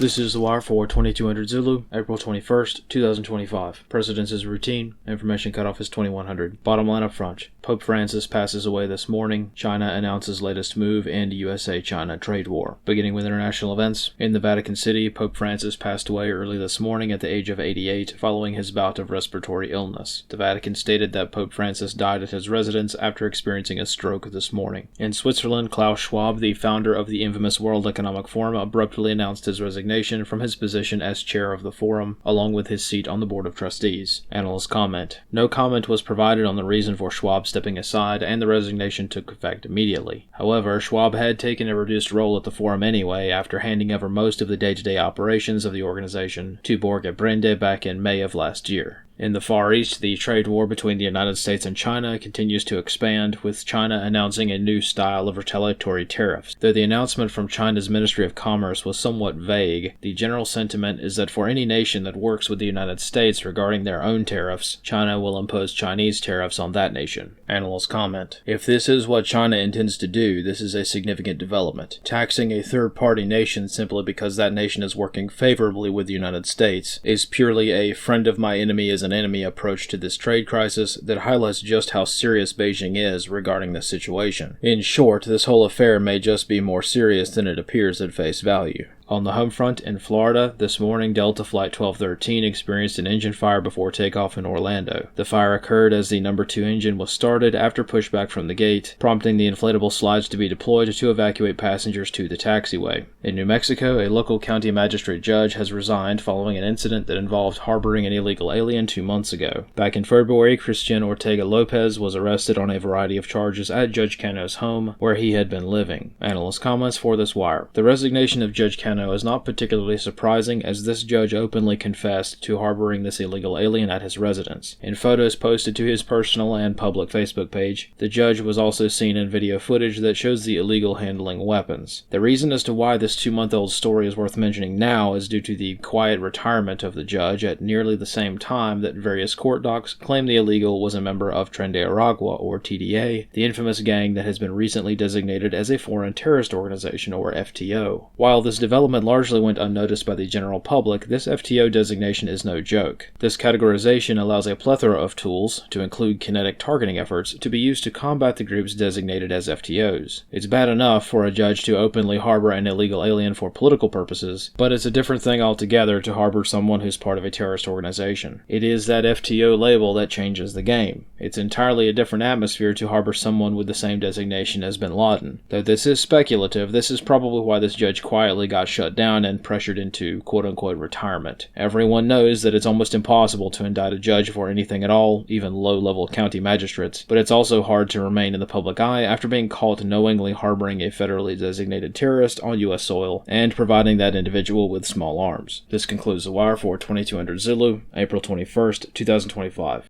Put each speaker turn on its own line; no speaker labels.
This is The Wire for 2200 Zulu, April 21st, 2025. Precedence is routine. Information cutoff is 2100. Bottom line up front. Pope Francis passes away this morning. China announces latest move end USA-China trade war. Beginning with international events. In the Vatican City, Pope Francis passed away early this morning at the age of 88 following his bout of respiratory illness. The Vatican stated that Pope Francis died at his residence after experiencing a stroke this morning. In Switzerland, Klaus Schwab, the founder of the infamous World Economic Forum, abruptly announced his resignation from his position as chair of the forum, along with his seat on the board of trustees. Analysts comment. No comment was provided on the reason for Schwab stepping aside, and the resignation took effect immediately. However, Schwab had taken a reduced role at the forum anyway after handing over most of the day-to-day operations of the organization to Borge Brende back in May of last year. In the Far East, the trade war between the United States and China continues to expand, with China announcing a new style of retaliatory tariffs. Though the announcement from China's Ministry of Commerce was somewhat vague, the general sentiment is that for any nation that works with the United States regarding their own tariffs, China will impose Chinese tariffs on that nation. Analysts comment. If this is what China intends to do, this is a significant development. Taxing a third-party nation simply because that nation is working favorably with the United States is purely a friend of my enemy is an enemy approach to this trade crisis that highlights just how serious Beijing is regarding this situation. In short, this whole affair may just be more serious than it appears at face value. On the home front in Florida, this morning Delta Flight 1213 experienced an engine fire before takeoff in Orlando. The fire occurred as the number 2 engine was started after pushback from the gate, prompting the inflatable slides to be deployed to evacuate passengers to the taxiway. In New Mexico, a local county magistrate judge has resigned following an incident that involved harboring an illegal alien 2 months ago. Back in February, Christian Ortega Lopez was arrested on a variety of charges at Judge Cano's home, where he had been living. Analyst comments for this wire. The resignation of Judge Cano is not particularly surprising, as this judge openly confessed to harboring this illegal alien at his residence. In photos posted to his personal and public Facebook page, the judge was also seen in video footage that shows the illegal handling weapons. The reason as to why this 2-month-old story is worth mentioning now is due to the quiet retirement of the judge at nearly the same time that various court docs claim the illegal was a member of Tren de Aragua, or TDA, the infamous gang that has been recently designated as a foreign terrorist organization, or FTO. While this development largely went unnoticed by the general public, this FTO designation is no joke. This categorization allows a plethora of tools, to include kinetic targeting efforts, to be used to combat the groups designated as FTOs. It's bad enough for a judge to openly harbor an illegal alien for political purposes, but it's a different thing altogether to harbor someone who's part of a terrorist organization. It is that FTO label that changes the game. It's entirely a different atmosphere to harbor someone with the same designation as bin Laden. Though this is speculative, this is probably why this judge quietly got shut down and pressured into quote-unquote retirement. Everyone knows that it's almost impossible to indict a judge for anything at all, even low-level county magistrates, but it's also hard to remain in the public eye after being caught knowingly harboring a federally designated terrorist on U.S. soil and providing that individual with small arms. This concludes The Wire for 2200 Zulu, April 21st, 2025.